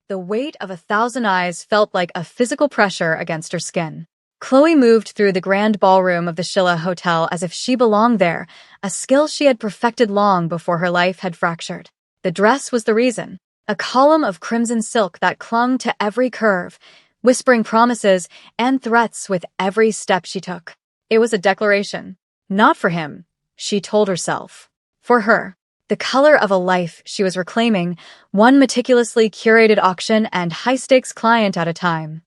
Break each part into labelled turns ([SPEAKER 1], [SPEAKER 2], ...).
[SPEAKER 1] The weight of 1,000 eyes felt like a physical pressure against her skin. Chloe moved through the grand ballroom of the Sheila Hotel as if she belonged there, a skill she had perfected long before her life had fractured. The dress was the reason, a column of crimson silk that clung to every curve, whispering promises and threats with every step she took. It was a declaration. Not for him, she told herself. For her. The color of a life she was reclaiming, one meticulously curated auction and high-stakes client at a time.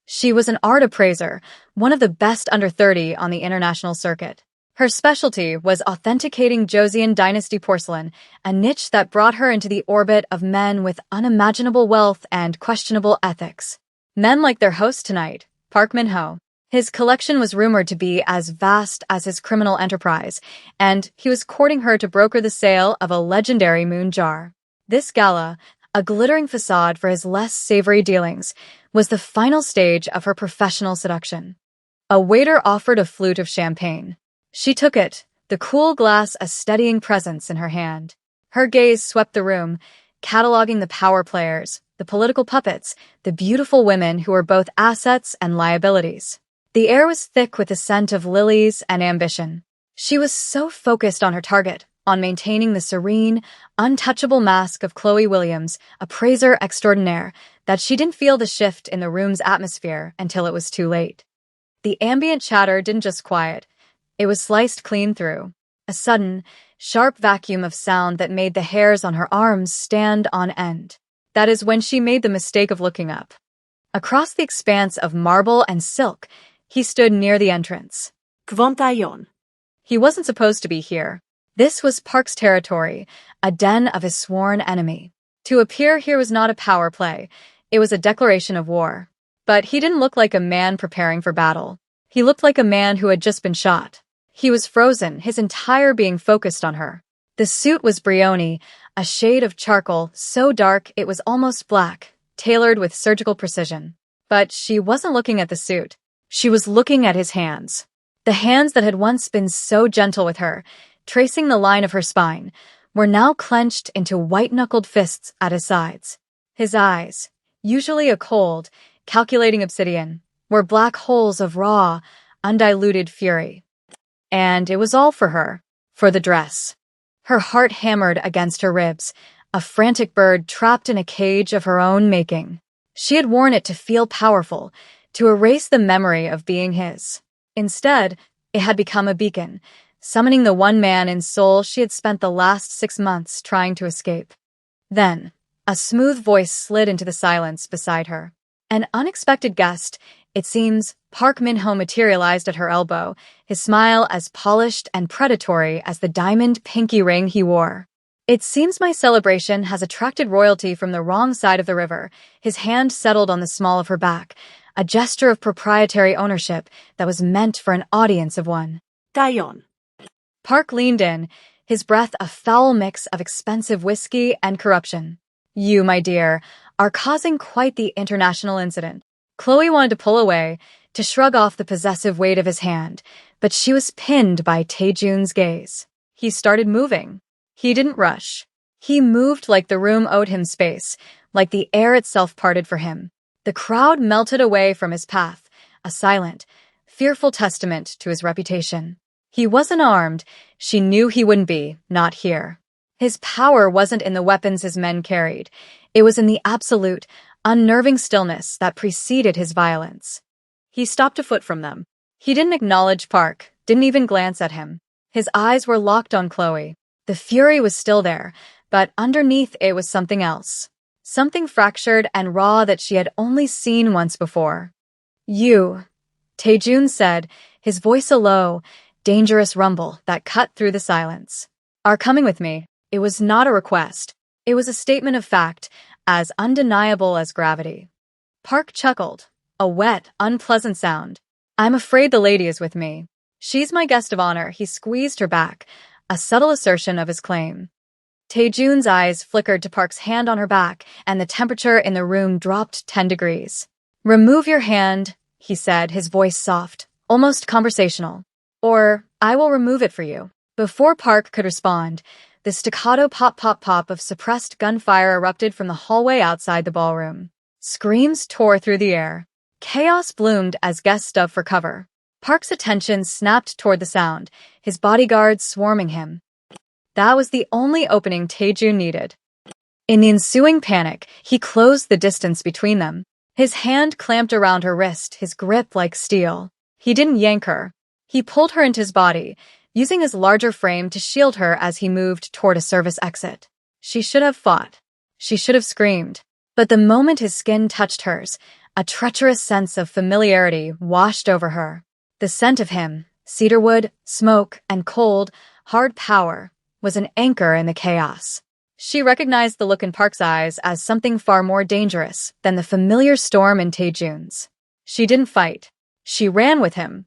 [SPEAKER 1] She was an art appraiser, one of the best under 30 on the international circuit. Her specialty was authenticating Joseon dynasty porcelain, a niche that brought her into the orbit of men with unimaginable wealth and questionable ethics. Men like their host tonight, Park Min-ho. His collection was rumored to be as vast as his criminal enterprise, and he was courting her to broker the sale of a legendary moon jar. This gala, a glittering facade for his less savory dealings, was the final stage of her professional seduction. A waiter offered a flute of champagne. She took it, the cool glass a steadying presence in her hand. Her gaze swept the room, cataloging the power players, the political puppets, the beautiful women who were both assets and liabilities. The air was thick with the scent of lilies and ambition. She was so focused on her target, on maintaining the serene, untouchable mask of Chloe Williams, appraiser extraordinaire, that she didn't feel the shift in the room's atmosphere until it was too late. The ambient chatter didn't just quiet. It was sliced clean through. A sudden, sharp vacuum of sound that made the hairs on her arms stand on end. That is when she made the mistake of looking up. Across the expanse of marble and silk, he stood near the entrance.
[SPEAKER 2] Kvontayon.
[SPEAKER 1] He wasn't supposed to be here. This was Park's territory, a den of his sworn enemy. To appear here was not a power play. It was a declaration of war. But he didn't look like a man preparing for battle. He looked like a man who had just been shot. He was frozen, his entire being focused on her. The suit was brioni, a shade of charcoal so dark it was almost black, tailored with surgical precision. But she wasn't looking at the suit. She was looking at his hands. The hands that had once been so gentle with her, tracing the line of her spine, were now clenched into white-knuckled fists at his sides. His eyes, usually a cold, calculating obsidian, were black holes of raw, undiluted fury. And it was all for her, for the dress. Her heart hammered against her ribs, a frantic bird trapped in a cage of her own making. She had worn it to feel powerful, to erase the memory of being his. Instead, it had become a beacon, summoning the one man and soul she had spent the last 6 months trying to escape. Then, a smooth voice slid into the silence beside her. An unexpected guest, it seems, Park Min-ho materialized at her elbow, his smile as polished and predatory as the diamond pinky ring he wore. It seems my celebration has attracted royalty from the wrong side of the river. His hand settled on the small of her back, a gesture of proprietary ownership that was meant for an audience of one.
[SPEAKER 2] Tayon.
[SPEAKER 1] Park leaned in, his breath a foul mix of expensive whiskey and corruption. You, my dear, are causing quite the international incident. Chloe wanted to pull away, to shrug off the possessive weight of his hand, but she was pinned by Taejun's gaze. He started moving. He didn't rush. He moved like the room owed him space, like the air itself parted for him. The crowd melted away from his path, a silent, fearful testament to his reputation. He wasn't armed. She knew he wouldn't be, not here. His power wasn't in the weapons his men carried. It was in the absolute, unnerving stillness that preceded his violence. He stopped a foot from them. He didn't acknowledge Park, didn't even glance at him. His eyes were locked on Chloe. The fury was still there, but underneath it was something else. Something fractured and raw that she had only seen once before. You, Taejun said, his voice a low, dangerous rumble that cut through the silence. Are coming with me. It was not a request. It was a statement of fact, as undeniable as gravity. Park chuckled, a wet, unpleasant sound. I'm afraid the lady is with me. She's my guest of honor. He squeezed her back, a subtle assertion of his claim. Taejun's eyes flickered to Park's hand on her back, and the temperature in the room dropped 10 degrees. Remove your hand, he said, his voice soft, almost conversational. Or, I will remove it for you. Before Park could respond, The staccato pop-pop-pop of suppressed gunfire erupted from the hallway outside the ballroom. Screams tore through the air. Chaos bloomed as guests dove for cover. Park's attention snapped toward the sound, his bodyguards swarming him. That was the only opening Taejun needed. In the ensuing panic, he closed the distance between them. His hand clamped around her wrist, his grip like steel. He didn't yank her. He pulled her into his body, using his larger frame to shield her as he moved toward a service exit. She should have fought. She should have screamed. But the moment his skin touched hers, a treacherous sense of familiarity washed over her. The scent of him, cedarwood, smoke, and cold, hard power, was an anchor in the chaos. She recognized the look in Park's eyes as something far more dangerous than the familiar storm in Taejun's. She didn't fight. She ran with him.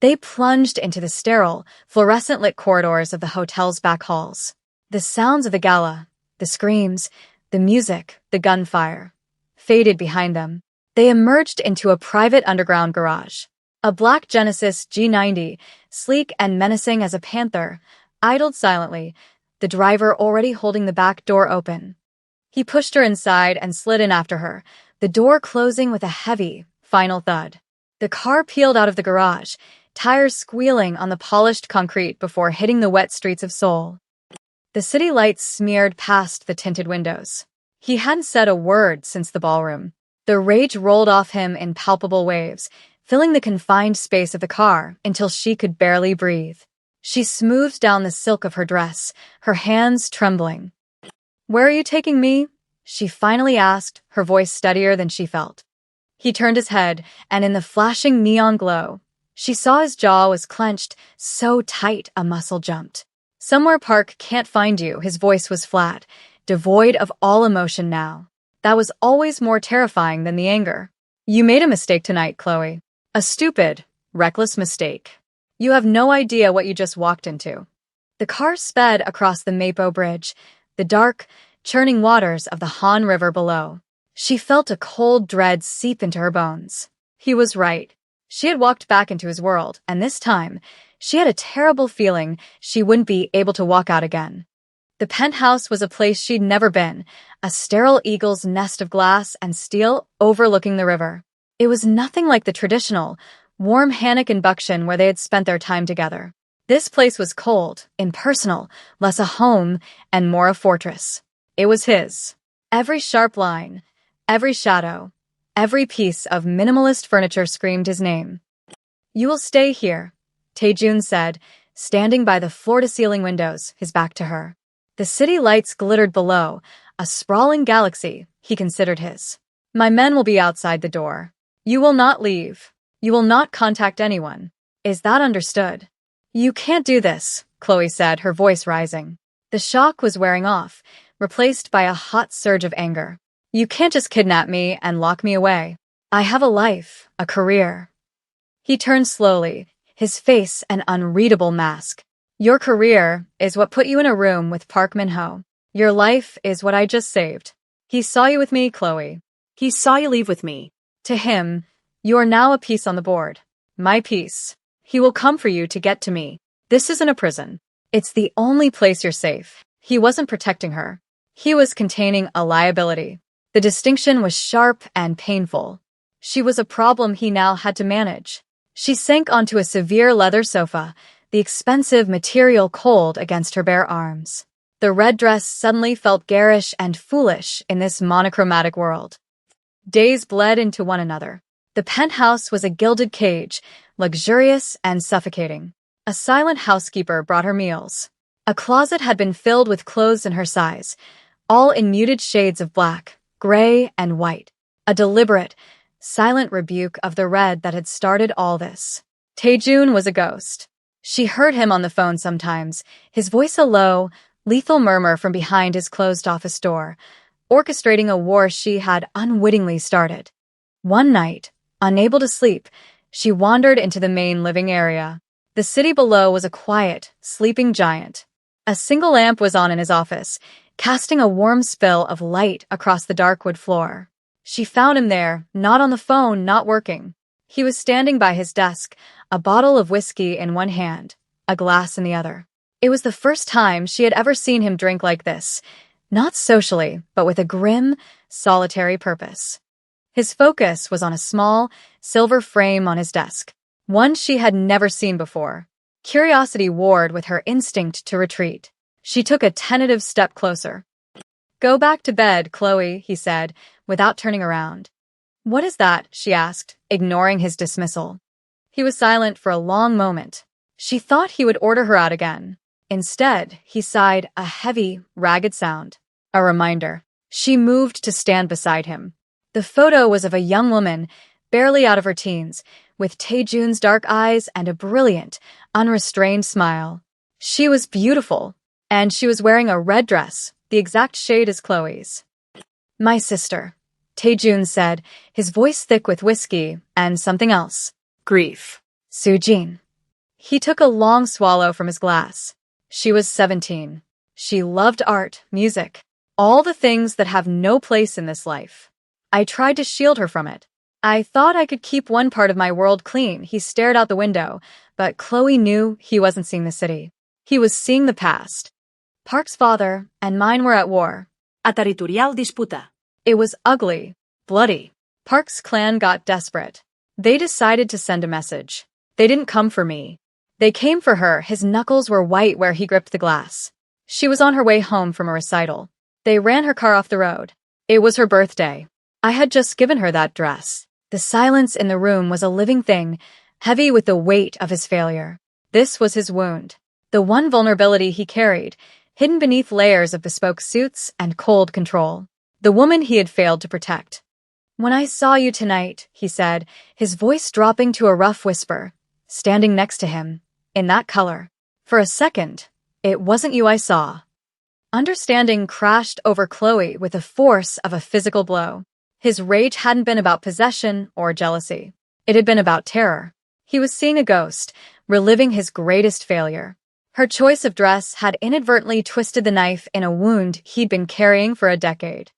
[SPEAKER 1] They plunged into the sterile, fluorescent-lit corridors of the hotel's back halls. The sounds of the gala, the screams, the music, the gunfire, faded behind them. They emerged into a private underground garage. A black Genesis G90, sleek and menacing as a panther, idled silently, the driver already holding the back door open. He pushed her inside and slid in after her, the door closing with a heavy, final thud. The car peeled out of the garage, tires squealing on the polished concrete before hitting the wet streets of Seoul. The city lights smeared past the tinted windows. He hadn't said a word since the ballroom. The rage rolled off him in palpable waves, filling the confined space of the car until she could barely breathe. She smoothed down the silk of her dress, her hands trembling. "Where are you taking me?" she finally asked, her voice steadier than she felt. He turned his head, and in the flashing neon glow, she saw his jaw was clenched, so tight a muscle jumped. "Somewhere Park can't find you," his voice was flat, devoid of all emotion now. That was always more terrifying than the anger. "You made a mistake tonight, Chloe. A stupid, reckless mistake. You have no idea what you just walked into." The car sped across the Mapo Bridge, the dark, churning waters of the Han River below. She felt a cold dread seep into her bones. He was right. She had walked back into his world, and this time, she had a terrible feeling she wouldn't be able to walk out again. The penthouse was a place she'd never been, a sterile eagle's nest of glass and steel overlooking the river. It was nothing like the traditional, warm hammock in Buckshin where they had spent their time together. This place was cold, impersonal, less a home, and more a fortress. It was his. Every sharp line, every shadow, every piece of minimalist furniture screamed his name. "You will stay here," Taejun said, standing by the floor-to-ceiling windows, his back to her. The city lights glittered below, a sprawling galaxy he considered his. "My men will be outside the door. You will not leave. You will not contact anyone. Is that understood?" "You can't do this," Chloe said, her voice rising. The shock was wearing off, replaced by a hot surge of anger. "You can't just kidnap me and lock me away. I have a life, a career." He turned slowly, his face an unreadable mask. "Your career is what put you in a room with Park Min-ho. Your life is what I just saved. He saw you with me, Chloe.
[SPEAKER 2] He saw you leave with me."
[SPEAKER 1] To him, you are now a piece on the board. My piece. He will come for you to get to me. This isn't a prison. It's the only place you're safe." He wasn't protecting her. He was containing a liability. The distinction was sharp and painful. She was a problem he now had to manage. She sank onto a severe leather sofa, the expensive material cold against her bare arms. The red dress suddenly felt garish and foolish in this monochromatic world. Days bled into one another. The penthouse was a gilded cage, luxurious and suffocating. A silent housekeeper brought her meals. A closet had been filled with clothes in her size, all in muted shades of black, gray, and white. A deliberate, silent rebuke of the red that had started all this. Taejun was a ghost. She heard him on the phone sometimes, his voice a low, lethal murmur from behind his closed office door, orchestrating a war she had unwittingly started. One night, unable to sleep, she wandered into the main living area. The city below was a quiet, sleeping giant. A single lamp was on in his office, casting a warm spill of light across the dark wood floor. She found him there, not on the phone, not working. He was standing by his desk, a bottle of whiskey in one hand, a glass in the other. It was the first time she had ever seen him drink like this, not socially, but with a grim, solitary purpose. His focus was on a small, silver frame on his desk, one she had never seen before. Curiosity warred with her instinct to retreat. She took a tentative step closer. "Go back to bed, Chloe," he said, without turning around. "What is that?" she asked, ignoring his dismissal. He was silent for a long moment. She thought he would order her out again. Instead, he sighed a heavy, ragged sound. A reminder. She moved to stand beside him. The photo was of a young woman, barely out of her teens, with Taejun's dark eyes and a brilliant, unrestrained smile. She was beautiful, and she was wearing a red dress, the exact shade as Chloe's. "My sister," Taejun said, his voice thick with whiskey and something else.
[SPEAKER 2] Grief.
[SPEAKER 1] Sujin. He took a long swallow from his glass. She was 17. She loved art, music, all the things that have no place in this life. I tried to shield her from it. I thought I could keep one part of my world clean. He stared out the window, but Chloe knew he wasn't seeing the city. He was seeing the past. Park's father and mine were at war.
[SPEAKER 2] A territorial disputa.
[SPEAKER 1] It was ugly, bloody. Park's clan got desperate. They decided to send a message. They didn't come for me. They came for her. His knuckles were white where he gripped the glass. She was on her way home from a recital. They ran her car off the road. It was her birthday. I had just given her that dress. The silence in the room was a living thing, heavy with the weight of his failure. This was his wound. The one vulnerability he carried, hidden beneath layers of bespoke suits and cold control. The woman he had failed to protect. "When I saw you tonight," he said, his voice dropping to a rough whisper, standing next to him, in that color. For a second, it wasn't you I saw. Understanding crashed over Chloe with the force of a physical blow. His rage hadn't been about possession or jealousy. It had been about terror. He was seeing a ghost, reliving his greatest failure. Her choice of dress had inadvertently twisted the knife in a wound he'd been carrying for a decade.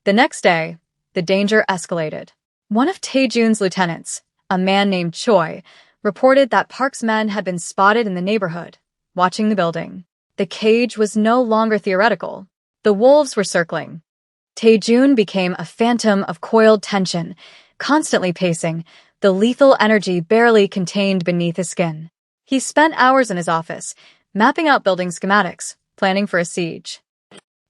[SPEAKER 1] The next day, the danger escalated. One of Taejun's lieutenants, a man named Choi, reported that Park's men had been spotted in the neighborhood, watching the building. The cage was no longer theoretical. The wolves were circling. Taejun became a phantom of coiled tension, constantly pacing, the lethal energy barely contained beneath his skin. He spent hours in his office, mapping out building schematics, planning for a siege.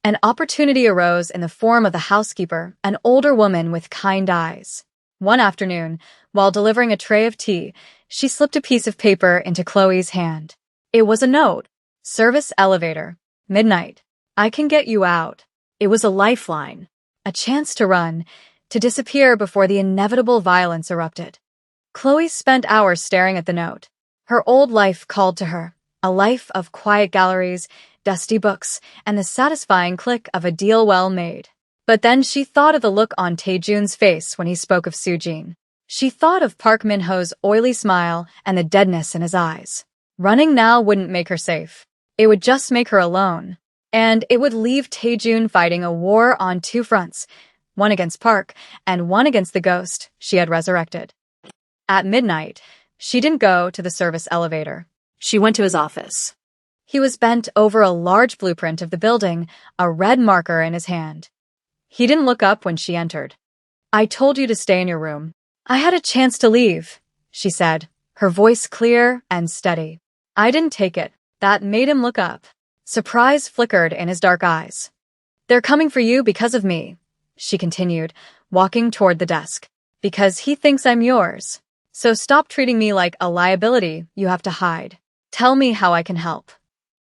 [SPEAKER 1] An opportunity arose in the form of the housekeeper, an older woman with kind eyes. One afternoon, while delivering a tray of tea, she slipped a piece of paper into Chloe's hand. It was a note. "Service elevator. Midnight. I can get you out." It was a lifeline, a chance to run, to disappear before the inevitable violence erupted. Chloe spent hours staring at the note. Her old life called to her, a life of quiet galleries, dusty books, and the satisfying click of a deal well made. But then she thought of the look on Taejun's face when he spoke of Sujin. She thought of Park Min-ho's oily smile and the deadness in his eyes. Running now wouldn't make her safe. It would just make her alone. And it would leave Taejun fighting a war on two fronts, one against Park and one against the ghost she had resurrected. At midnight, she didn't go to the service elevator.
[SPEAKER 2] She went to his office.
[SPEAKER 1] He was bent over a large blueprint of the building, a red marker in his hand. He didn't look up when she entered. "I told you to stay in your room. I had a chance to leave," she said, her voice clear and steady. "I didn't take it." That made him look up. Surprise flickered in his dark eyes. "They're coming for you because of me," she continued, walking toward the desk. "Because he thinks I'm yours. So stop treating me like a liability you have to hide. Tell me how I can help."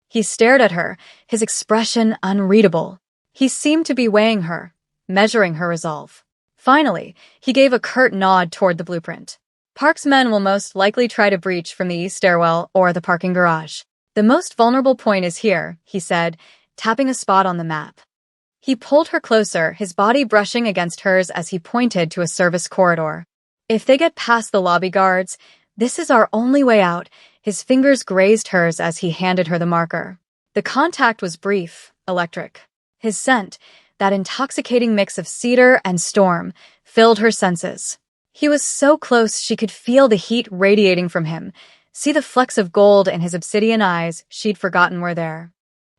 [SPEAKER 1] He stared at her, his expression unreadable. He seemed to be weighing her, measuring her resolve. Finally, he gave a curt nod toward the blueprint. "Park's men will most likely try to breach from the east stairwell or the parking garage. The most vulnerable point is here," he said, tapping a spot on the map. He pulled her closer, his body brushing against hers as he pointed to a service corridor. "If they get past the lobby guards, this is our only way out." His fingers grazed hers as he handed her the marker. The contact was brief, electric. His scent, that intoxicating mix of cedar and storm, filled her senses. He was so close she could feel the heat radiating from him, see the flecks of gold in his obsidian eyes she'd forgotten were there.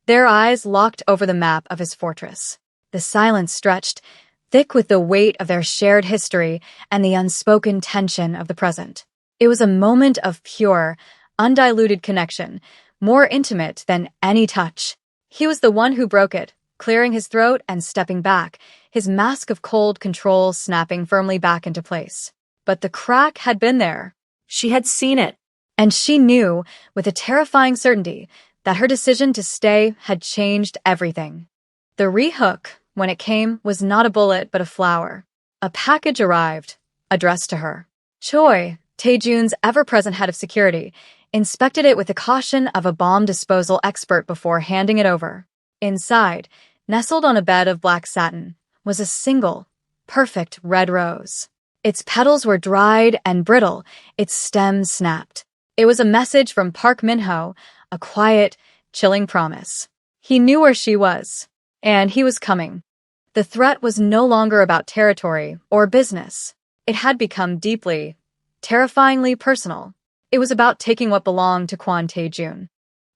[SPEAKER 1] Their eyes locked over the map of his fortress. The silence stretched, thick with the weight of their shared history and the unspoken tension of the present. It was a moment of pure, undiluted connection, more intimate than any touch. He was the one who broke it, clearing his throat and stepping back, his mask of cold control snapping firmly back into place. But the crack had been there.
[SPEAKER 2] She had seen it.
[SPEAKER 1] And she knew, with a terrifying certainty, that her decision to stay had changed everything. The re-hook, when it came, was not a bullet but a flower. A package arrived, addressed to her. Choi, Taejun's ever-present head of security, inspected it with the caution of a bomb disposal expert before handing it over. Inside, nestled on a bed of black satin, was a single, perfect red rose. Its petals were dried and brittle, its stem snapped. It was a message from Park Min-ho, a quiet, chilling promise. He knew where she was, and he was coming. The threat was no longer about territory or business. It had become deeply, terrifyingly personal. It was about taking what belonged to Kwon Tae-jun.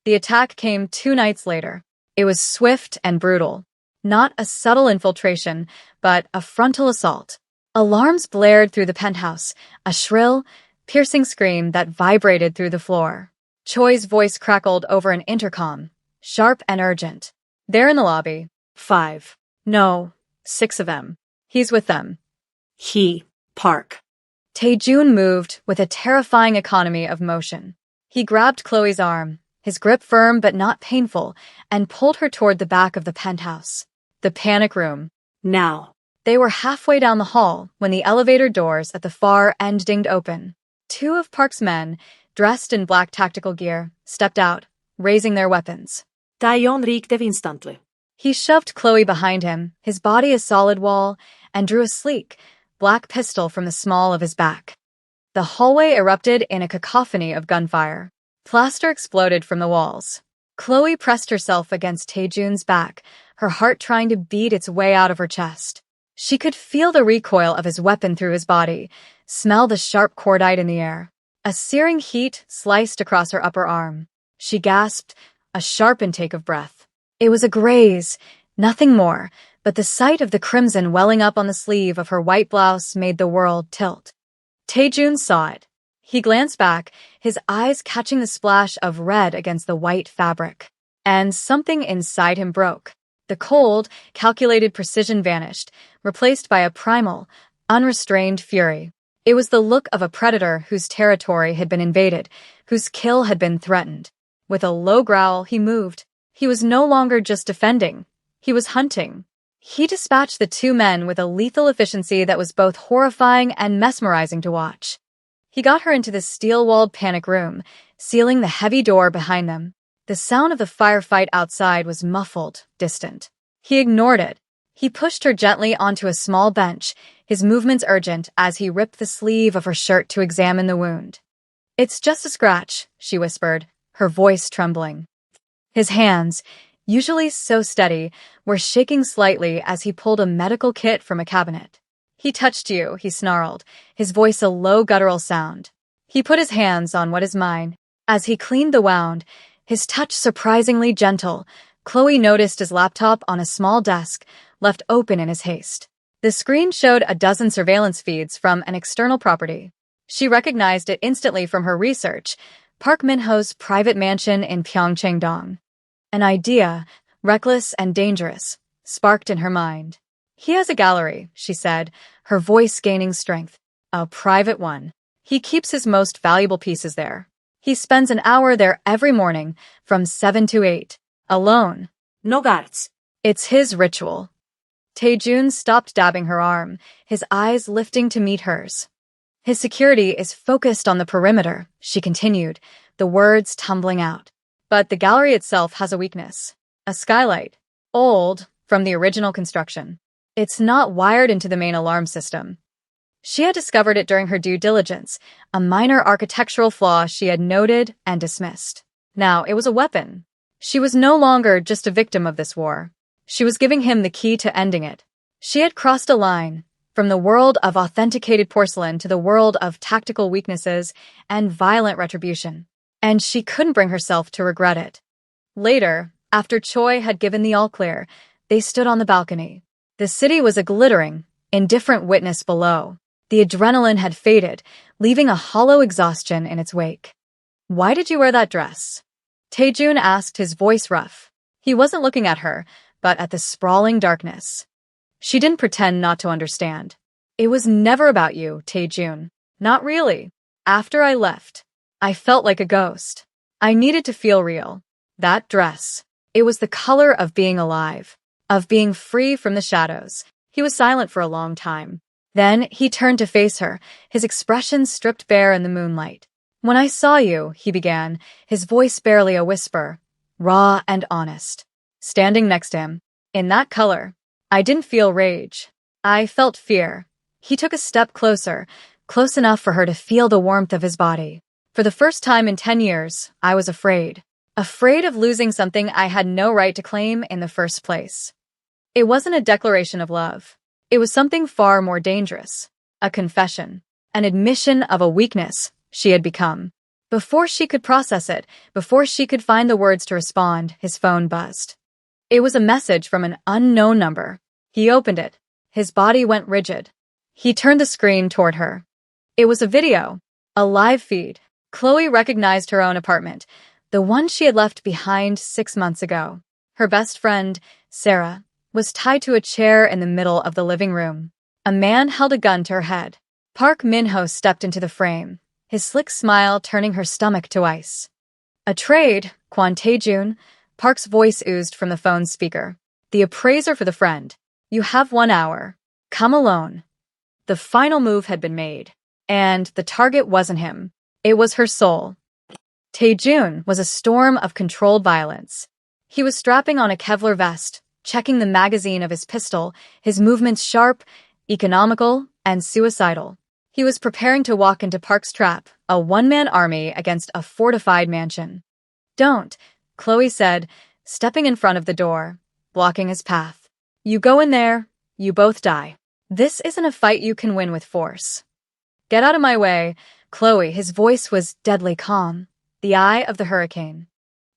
[SPEAKER 1] The attack came 2 nights later. It was swift and brutal. Not a subtle infiltration, but a frontal assault. Alarms blared through the penthouse, a shrill, piercing scream that vibrated through the floor. Choi's voice crackled over an intercom, sharp and urgent. They're in the lobby.
[SPEAKER 2] 5.
[SPEAKER 1] No, 6 of them. He's with them.
[SPEAKER 2] He, Park.
[SPEAKER 1] Taejun moved with a terrifying economy of motion. He grabbed Chloe's arm, his grip firm but not painful, and pulled her toward the back of the penthouse. The panic room.
[SPEAKER 2] Now.
[SPEAKER 1] They were halfway down the hall when the elevator doors at the far end dinged open. 2 of Park's men, dressed in black tactical gear, stepped out, raising their weapons.
[SPEAKER 2] Taeyeon rykte instantly.
[SPEAKER 1] He shoved Chloe behind him, his body a solid wall, and drew a sleek, black pistol from the small of his back. The hallway erupted in a cacophony of gunfire. Plaster exploded from the walls. Chloe pressed herself against Taejun's back, her heart trying to beat its way out of her chest. She could feel the recoil of his weapon through his body, smell the sharp cordite in the air. A searing heat sliced across her upper arm. She gasped, a sharp intake of breath. It was a graze, nothing more, but the sight of the crimson welling up on the sleeve of her white blouse made the world tilt. Taejun saw it. He glanced back, his eyes catching the splash of red against the white fabric. And something inside him broke. The cold, calculated precision vanished, replaced by a primal, unrestrained fury. It was the look of a predator whose territory had been invaded, whose kill had been threatened. With a low growl, he moved. He was no longer just defending. He was hunting. He dispatched the 2 men with a lethal efficiency that was both horrifying and mesmerizing to watch. He got her into the steel-walled panic room, sealing the heavy door behind them. The sound of the firefight outside was muffled, distant. He ignored it. He pushed her gently onto a small bench, his movements urgent as he ripped the sleeve of her shirt to examine the wound. "It's just a scratch," she whispered, her voice trembling. His hands, usually so steady, were shaking slightly as he pulled a medical kit from a cabinet. "He touched you," he snarled, his voice a low guttural sound. He put his hands on what is mine. As he cleaned the wound, his touch surprisingly gentle, Chloe noticed his laptop on a small desk, left open in his haste. The screen showed a dozen surveillance feeds from an external property. She recognized it instantly from her research, Park Min-ho's private mansion in Pyeongchang-dong. An idea, reckless and dangerous, sparked in her mind. "He has a gallery," she said, her voice gaining strength. "A private one. He keeps his most valuable pieces there. He spends an hour there every morning, from 7 to 8. Alone.
[SPEAKER 2] No guards.
[SPEAKER 1] It's his ritual." Taejun stopped dabbing her arm, his eyes lifting to meet hers. "His security is focused on the perimeter," she continued, the words tumbling out. "But the gallery itself has a weakness. A skylight. Old, from the original construction. It's not wired into the main alarm system." She had discovered it during her due diligence, a minor architectural flaw she had noted and dismissed. Now it was a weapon. She was no longer just a victim of this war. She was giving him the key to ending it. She had crossed a line, from the world of authenticated porcelain to the world of tactical weaknesses and violent retribution. And she couldn't bring herself to regret it. Later, after Choi had given the all-clear, they stood on the balcony. The city was a glittering, indifferent witness below. The adrenaline had faded, leaving a hollow exhaustion in its wake. "Why did you wear that dress?" Taejun asked, his voice rough. He wasn't looking at her, but at the sprawling darkness. She didn't pretend not to understand. "It was never about you, Taejun. Not really. After I left, I felt like a ghost. I needed to feel real. That dress. It was the color of being alive, of being free from the shadows." He was silent for a long time. Then he turned to face her, his expression stripped bare in the moonlight. "When I saw you," he began, his voice barely a whisper, raw and honest, standing next to him, in that color, I didn't feel rage. I felt fear. He took a step closer, close enough for her to feel the warmth of his body. For the first time in 10 years, I was afraid. Afraid of losing something I had no right to claim in the first place. It wasn't a declaration of love. It was something far more dangerous. A confession. An admission of a weakness she had become. Before she could process it, before she could find the words to respond, his phone buzzed. It was a message from an unknown number. He opened it. His body went rigid. He turned the screen toward her. It was a video. A live feed. Chloe recognized her own apartment, the one she had left behind 6 months ago. Her best friend, Sarah, was tied to a chair in the middle of the living room. A man held a gun to her head. Park Min-ho stepped into the frame, his slick smile turning her stomach to ice. "A trade, Kwon Tae-jun," Park's voice oozed from the phone's speaker. "The appraiser for the friend. You have 1 hour. Come alone." The final move had been made, and the target wasn't him. It was her soul. Tae-jun was a storm of controlled violence. He was strapping on a Kevlar vest, checking the magazine of his pistol, his movements sharp, economical, and suicidal. He was preparing to walk into Park's trap, a one-man army against a fortified mansion. "Don't," Chloe said, stepping in front of the door, blocking his path. "You go in there, you both die. This isn't a fight you can win with force." "Get out of my way," Chloe, his voice was deadly calm, the eye of the hurricane.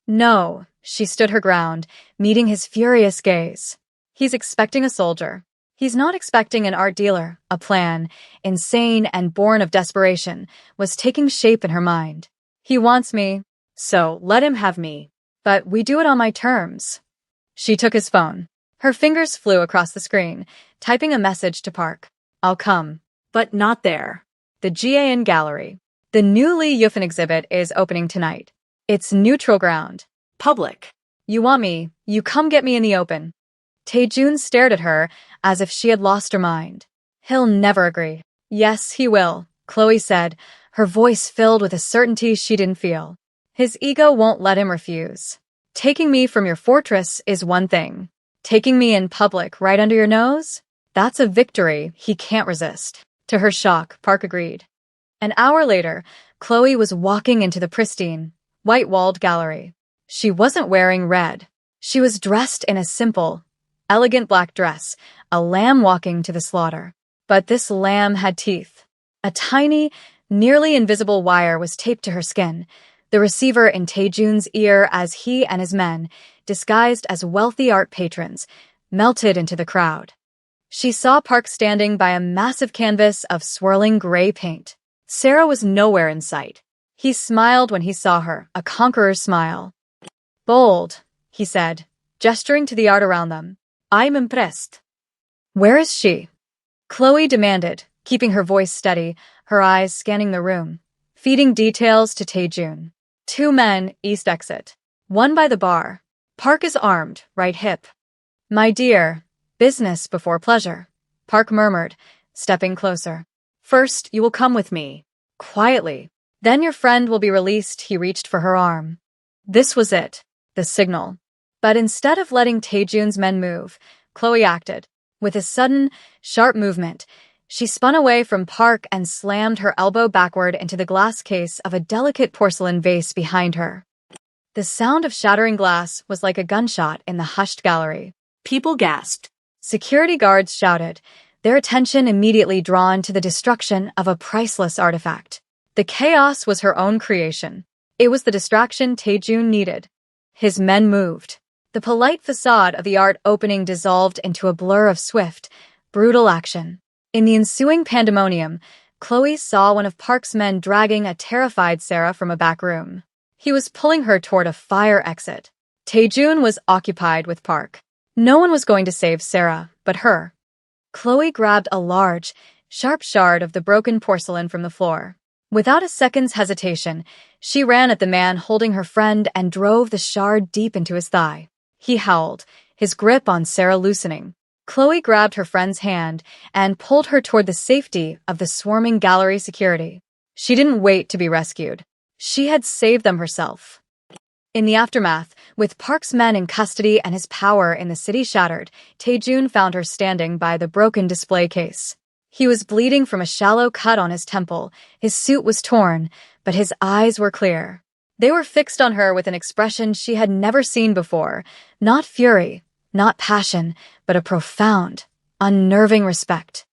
[SPEAKER 1] "No," she stood her ground, meeting his furious gaze. "He's expecting a soldier. He's not expecting an art dealer." A plan, insane and born of desperation, was taking shape in her mind. "He wants me, so let him have me. But we do it on my terms." She took his phone. Her fingers flew across the screen, typing a message to Park. "I'll come, but not there. The GAN Gallery. The new Lee Yufan exhibit is opening tonight. It's neutral ground. Public. You want me, you come get me in the open." Tae-jun stared at her as if she had lost her mind. "He'll never agree." "Yes, he will," Chloe said, her voice filled with a certainty she didn't feel. "His ego won't let him refuse. Taking me from your fortress is one thing. Taking me in public right under your nose? That's a victory he can't resist." To her shock, Park agreed. An hour later, Chloe was walking into the pristine, white-walled gallery. She wasn't wearing red. She was dressed in a simple, elegant black dress, a lamb walking to the slaughter. But this lamb had teeth. A tiny, nearly invisible wire was taped to her skin, the receiver in Tae-jun's ear as he and his men, disguised as wealthy art patrons, melted into the crowd. She saw Park standing by a massive canvas of swirling gray paint. Sarah was nowhere in sight. He smiled when he saw her, a conqueror's smile. "Bold," he said, gesturing to the art around them. "I'm impressed." "Where is she?" Chloe demanded, keeping her voice steady, her eyes scanning the room, feeding details to Tae-jun. 2 men, east exit. 1 by the bar. Park is armed, right hip. "My dear, business before pleasure," Park murmured, stepping closer. "First, you will come with me. Quietly. Then your friend will be released." He reached for her arm. This was it, the signal. But instead of letting Tae-jun's men move, Chloe acted. With a sudden, sharp movement, she spun away from Park and slammed her elbow backward into the glass case of a delicate porcelain vase behind her. The sound of shattering glass was like a gunshot in the hushed gallery. People gasped. Security guards shouted. their attention immediately drawn to the destruction of a priceless artifact. The chaos was her own creation. It was the distraction Taejun needed. His men moved. The polite facade of the art opening dissolved into a blur of swift, brutal action. In the ensuing pandemonium, Chloe saw one of Park's men dragging a terrified Sarah from a back room. He was pulling her toward a fire exit. Taejun was occupied with Park. No one was going to save Sarah, but her. Chloe grabbed a large, sharp shard of the broken porcelain from the floor. Without a second's hesitation, she ran at the man holding her friend and drove the shard deep into his thigh. He howled, his grip on Sarah loosening. Chloe grabbed her friend's hand and pulled her toward the safety of the swarming gallery security. She didn't wait to be rescued. She had saved them herself. In the aftermath, with Park's men in custody and his power in the city shattered, Taejun found her standing by the broken display case. He was bleeding from a shallow cut on his temple. His suit was torn, but his eyes were clear. They were fixed on her with an expression she had never seen before. Not fury, not passion, but a profound, unnerving respect.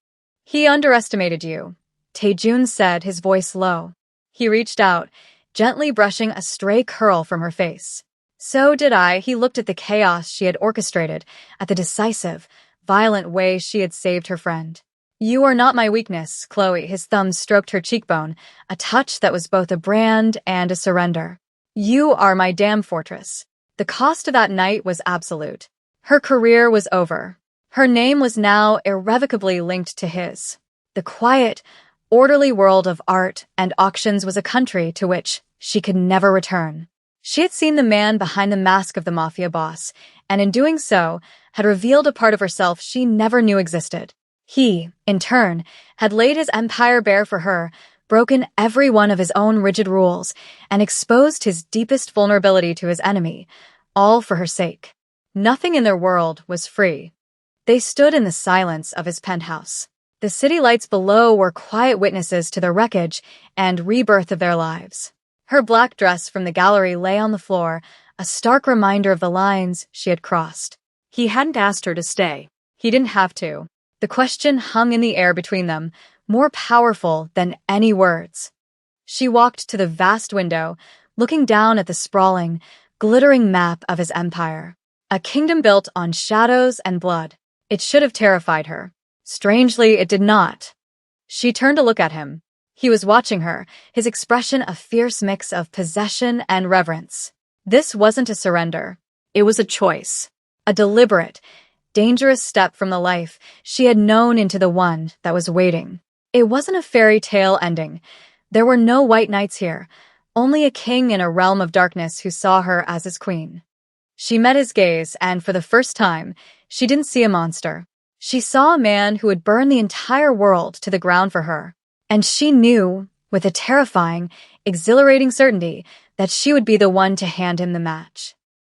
[SPEAKER 1] "He underestimated you," Taejun said, his voice low. He reached out, gently brushing a stray curl from her face. "So did I." He looked at the chaos she had orchestrated, at the decisive, violent way she had saved her friend. "You are not my weakness, Chloe." His thumb stroked her cheekbone, a touch that was both a brand and a surrender. "You are my damn fortress." The cost of that night was absolute. Her career was over. Her name was now irrevocably linked to his. The quiet, orderly world of art and auctions was a country to which she could never return. She had seen the man behind the mask of the Mafia boss, and in doing so, had revealed a part of herself she never knew existed. He, in turn, had laid his empire bare for her, broken every one of his own rigid rules, and exposed his deepest vulnerability to his enemy, all for her sake. Nothing in their world was free. They stood in the silence of his penthouse. The city lights below were quiet witnesses to the wreckage and rebirth of their lives. Her black dress from the gallery lay on the floor, a stark reminder of the lines she had crossed.
[SPEAKER 2] He hadn't asked her to stay.
[SPEAKER 1] He didn't have to. The question hung in the air between them, more powerful than any words. She walked to the vast window, looking down at the sprawling, glittering map of his empire. A kingdom built on shadows and blood. It should have terrified her. Strangely, it did not. She turned to look at him. He was watching her, his expression a fierce mix of possession and reverence. This wasn't a surrender. It was a choice. A deliberate, dangerous step from the life she had known into the one that was waiting. It wasn't a fairy tale ending. There were no white knights here, only a king in a realm of darkness who saw her as his queen. She met his gaze, and for the first time, she didn't see a monster. She saw a man who would burn the entire world to the ground for her. And she knew, with a terrifying, exhilarating certainty, that she would be the one to hand him the match.